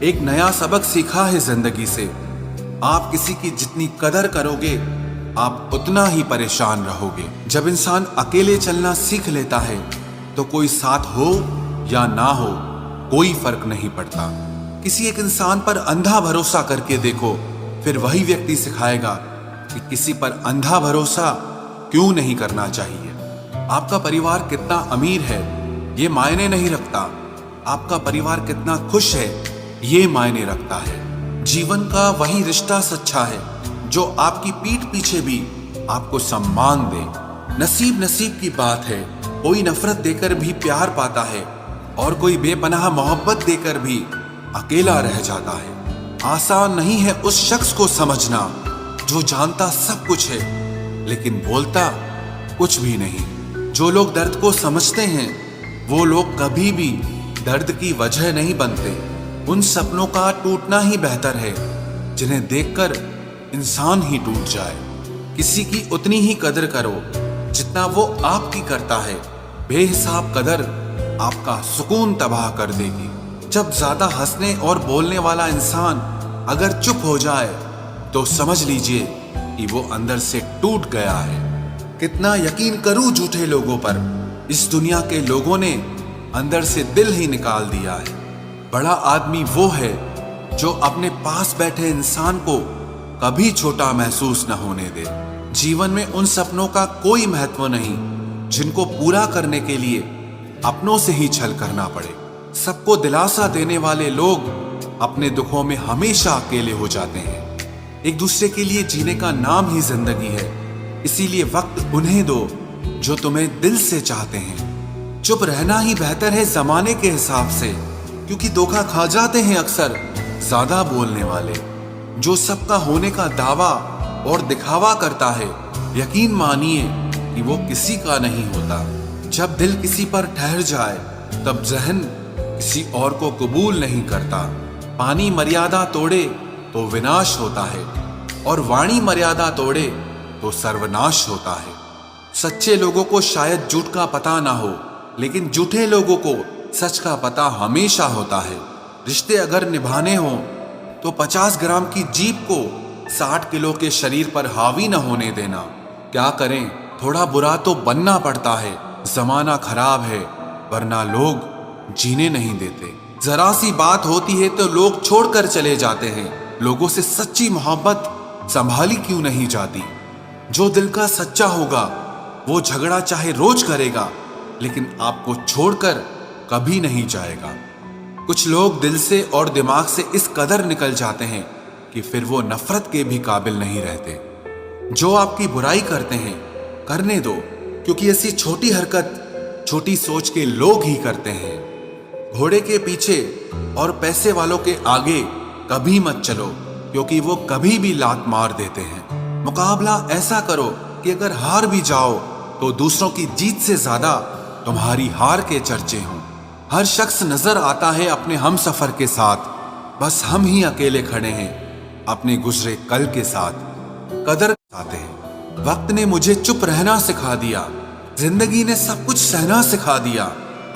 एक नया सबक सीखा है जिंदगी से। आप किसी की जितनी कदर करोगे आप उतना ही परेशान रहोगे। जब इंसान अकेले चलना सीख लेता है तो कोई साथ हो या ना हो कोई फर्क नहीं पड़ता। किसी एक इंसान पर अंधा भरोसा करके देखो, फिर वही व्यक्ति सिखाएगा कि किसी पर अंधा भरोसा क्यों नहीं करना चाहिए। आपका परिवार कितना अमीर है ये मायने नहीं रखता, आपका परिवार कितना खुश है ये मायने रखता है। जीवन का वही रिश्ता सच्चा है जो आपकी पीठ पीछे भी आपको सम्मान दे। नसीब की बात है, कोई नफरत देकर भी प्यार पाता है और कोई बेपनाह मोहब्बत देकर भी अकेला रह जाता है। आसान नहीं है उस शख्स को समझना जो जानता सब कुछ है लेकिन बोलता कुछ भी नहीं। जो लोग दर्द को समझते हैं वो लोग कभी भी दर्द की वजह नहीं बनते। उन सपनों का टूटना ही बेहतर है जिन्हें देखकर इंसान ही टूट जाए। किसी की उतनी ही कदर करो जितना वो आपकी करता है। बेहिसाब कदर आपका सुकून तबाह कर देगी। जब ज्यादा हंसने और बोलने वाला इंसान अगर चुप हो जाए तो समझ लीजिए कि वो अंदर से टूट गया है। कितना यकीन करूं झूठे लोगों पर, इस दुनिया के लोगों ने अंदर से दिल ही निकाल दिया है। बड़ा आदमी वो है जो अपने पास बैठे इंसान को कभी छोटा महसूस न होने दे। जीवन में उन सपनों का कोई महत्व नहीं जिनको पूरा करने के लिए अपनों से ही छल करना पड़े। सबको दिलासा देने वाले लोग अपने दुखों में हमेशा अकेले हो जाते हैं। एक दूसरे के लिए जीने का नाम ही जिंदगी है, इसीलिए वक्त उन्हें दो जो तुम्हें दिल से चाहते हैं। चुप रहना ही बेहतर है जमाने के हिसाब से, क्योंकि धोखा खा जाते हैं अक्सर ज्यादा बोलने वाले। जो सबका होने का दावा और दिखावा करता है, यकीन मानिए कि वो किसी का नहीं होता। जब दिल किसी पर ठहर जाए तब जहन किसी और को कबूल नहीं करता। पानी मर्यादा तोड़े तो विनाश होता है और वाणी मर्यादा तोड़े तो सर्वनाश होता है। सच्चे लोगों को शायद झूठ का पता ना हो, लेकिन झूठे लोगों को सच का पता हमेशा होता है। रिश्ते अगर निभाने हो तो 50 ग्राम की जीभ को 60 किलो के शरीर पर हावी न होने देना। क्या करें, थोड़ा बुरा तो बनना पड़ता है। जमाना खराब है वरना लोग जीने नहीं देते। जरा सी बात होती है तो लोग छोड़कर चले जाते हैं। लोगों से सच्ची मोहब्बत संभाली क्यों नहीं जाती। जो दिल का सच्चा होगा वो झगड़ा चाहे रोज करेगा लेकिन आपको छोड़कर कभी नहीं जाएगा। कुछ लोग दिल से और दिमाग से इस कदर निकल जाते हैं कि फिर वो नफरत के भी काबिल नहीं रहते। जो आपकी बुराई करते हैं करने दो, क्योंकि ऐसी छोटी हरकत छोटी सोच के लोग ही करते हैं। घोड़े के पीछे और पैसे वालों के आगे कभी मत चलो, क्योंकि वो कभी भी लात मार देते हैं। मुकाबला ऐसा करो कि अगर हार भी जाओ तो दूसरों की जीत से ज्यादा तुम्हारी हार के चर्चे हों। हर शख्स नजर आता है अपने हम सफर के साथ, बस हम ही अकेले खड़े हैं अपने गुजरे कल के साथ। कदर आते हैं। वक्त ने मुझे चुप रहना सिखा दिया, जिंदगी ने सब कुछ सहना सिखा दिया।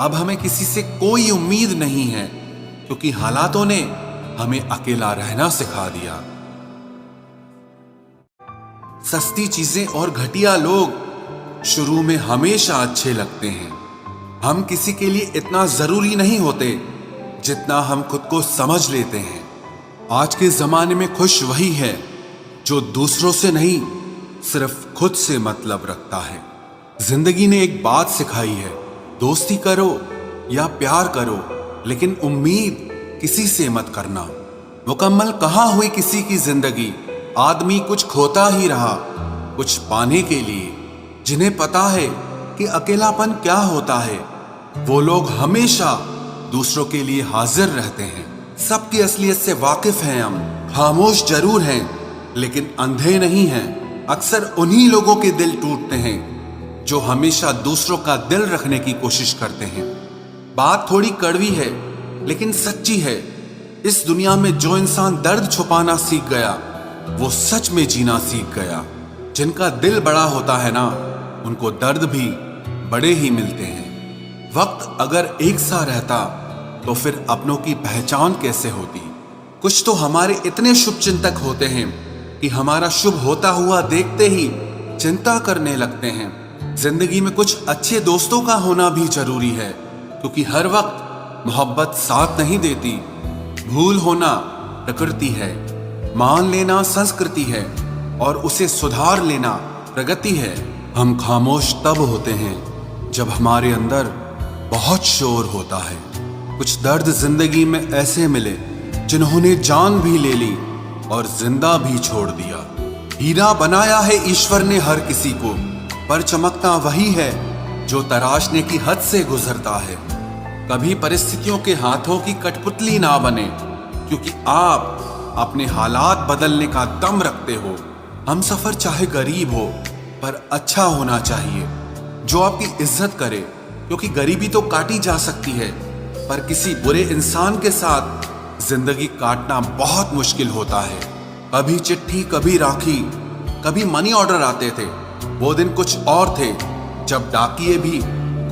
अब हमें किसी से कोई उम्मीद नहीं है, क्योंकि हालातों ने हमें अकेला रहना सिखा दिया। सस्ती चीजें और घटिया लोग शुरू में हमेशा अच्छे लगते हैं। हम किसी के लिए इतना जरूरी नहीं होते जितना हम खुद को समझ लेते हैं। आज के जमाने में खुश वही है जो दूसरों से नहीं सिर्फ खुद से मतलब रखता है। जिंदगी ने एक बात सिखाई है, दोस्ती करो या प्यार करो लेकिन उम्मीद किसी से मत करना। मुकम्मल कहाँ हुई किसी की जिंदगी, आदमी कुछ खोता ही रहा कुछ पाने के लिए। जिन्हें पता है कि अकेलापन क्या होता है वो लोग हमेशा दूसरों के लिए हाजिर रहते हैं। सबकी असलियत से वाकिफ हैं हम, खामोश जरूर हैं लेकिन अंधे नहीं हैं। अक्सर उन्हीं लोगों के दिल टूटते हैं जो हमेशा दूसरों का दिल रखने की कोशिश करते हैं। बात थोड़ी कड़वी है लेकिन सच्ची है। इस दुनिया में जो इंसान दर्द छुपाना सीख गया वो सच में जीना सीख गया। जिनका दिल बड़ा होता है ना, उनको दर्द भी बड़े ही मिलते हैं। वक्त अगर एक सा रहता तो फिर अपनों की पहचान कैसे होती। कुछ तो हमारे इतने शुभ चिंतक होते हैं कि हमारा शुभ होता हुआ देखते ही चिंता करने लगते हैं। जिंदगी में कुछ अच्छे दोस्तों का होना भी जरूरी है, क्योंकि हर वक्त मोहब्बत साथ नहीं देती। भूल होना प्रकृति है, मान लेना संस्कृति है और उसे सुधार लेना प्रगति है। हम खामोश तब होते हैं जब हमारे अंदर बहुत शोर होता है। कुछ दर्द जिंदगी में ऐसे मिले जिन्होंने जान भी ले ली और जिंदा भी छोड़ दिया। हीरा बनाया है ईश्वर ने हर किसी को, पर चमकता वही है जो तराशने की हद से गुजरता है। कभी परिस्थितियों के हाथों की कठपुतली ना बने, क्योंकि आप अपने हालात बदलने का दम रखते हो। हम सफर चाहे गरीब हो पर अच्छा होना चाहिए, जो आपकी इज्जत करे, क्योंकि गरीबी तो काटी जा सकती है पर किसी बुरे इंसान के साथ जिंदगी काटना बहुत मुश्किल होता है। कभी चिट्ठी, कभी राखी, कभी मनी ऑर्डर आते थे। वो दिन कुछ और थे जब डाकिये भी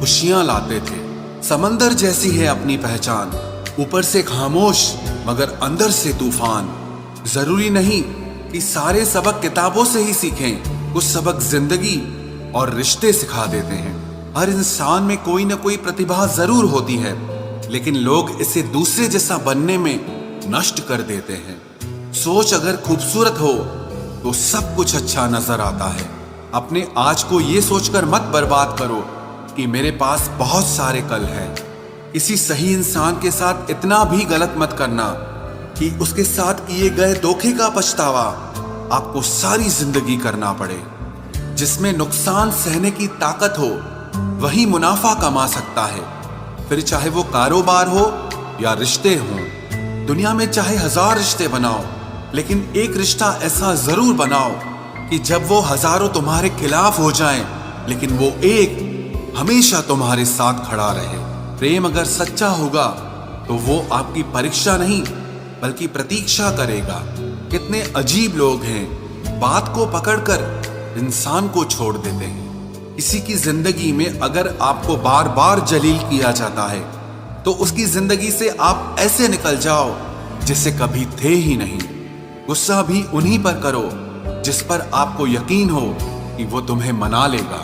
खुशियां लाते थे। समंदर जैसी है अपनी पहचान, ऊपर से खामोश मगर अंदर से तूफान। जरूरी नहीं कि सारे सबक किताबों से ही सीखें, कुछ सबक जिंदगी और रिश्ते सिखा देते हैं। हर इंसान में कोई ना कोई प्रतिभा जरूर होती है, लेकिन लोग इसे दूसरे जैसा बनने में नष्ट कर देते हैं। सोच अगर खूबसूरत हो तो सब कुछ अच्छा नजर आता है। अपने आज को ये सोचकर मत बर्बाद करो कि मेरे पास बहुत सारे कल हैं। किसी सही इंसान के साथ इतना भी गलत मत करना कि उसके साथ किए गए धोखे का पछतावा आपको सारी जिंदगी करना पड़े। जिसमें नुकसान सहने की ताकत हो वही मुनाफा कमा सकता है, फिर चाहे वो कारोबार हो या रिश्ते हों। दुनिया में चाहे 1000 रिश्ते बनाओ, लेकिन एक रिश्ता ऐसा जरूर बनाओ कि जब वो हजारों तुम्हारे खिलाफ हो जाएं, लेकिन वो एक हमेशा तुम्हारे साथ खड़ा रहे। प्रेम अगर सच्चा होगा तो वो आपकी परीक्षा नहीं बल्कि प्रतीक्षा करेगा। कितने अजीब लोग हैं, बात को पकड़कर इंसान को छोड़ देते हैं। किसी की जिंदगी में अगर आपको बार बार जलील किया जाता है तो उसकी जिंदगी से आप ऐसे निकल जाओ जिसे कभी थे ही नहीं। गुस्सा भी उन्हीं पर करो जिस पर आपको यकीन हो कि वो तुम्हें मना लेगा।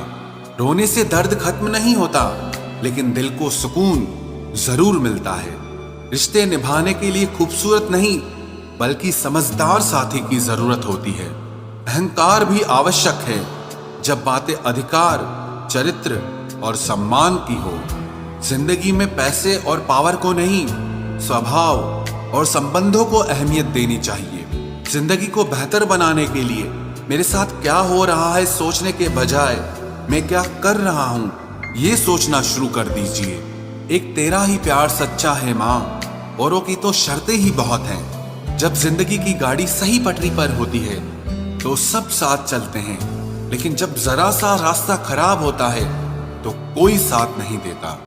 रोने से दर्द खत्म नहीं होता, लेकिन दिल को सुकून जरूर मिलता है। रिश्ते निभाने के लिए खूबसूरत नहीं बल्कि समझदार साथी की जरूरत होती है। अहंकार भी आवश्यक है जब बातें अधिकार, चरित्र और सम्मान की हो। जिंदगी में पैसे और पावर को नहीं, स्वभाव और संबंधों को अहमियत देनी चाहिए। जिंदगी को बेहतर बनाने के लिए मेरे साथ क्या हो रहा है सोचने के बजाय मैं क्या कर रहा हूं ये सोचना शुरू कर दीजिए। एक तेरा ही प्यार सच्चा है माँ, औरों की तो शर्तें ही बहुत हैं। जब जिंदगी की गाड़ी सही पटरी पर होती है तो सब साथ चलते हैं, लेकिन जब जरा सा रास्ता खराब होता है तो कोई साथ नहीं देता।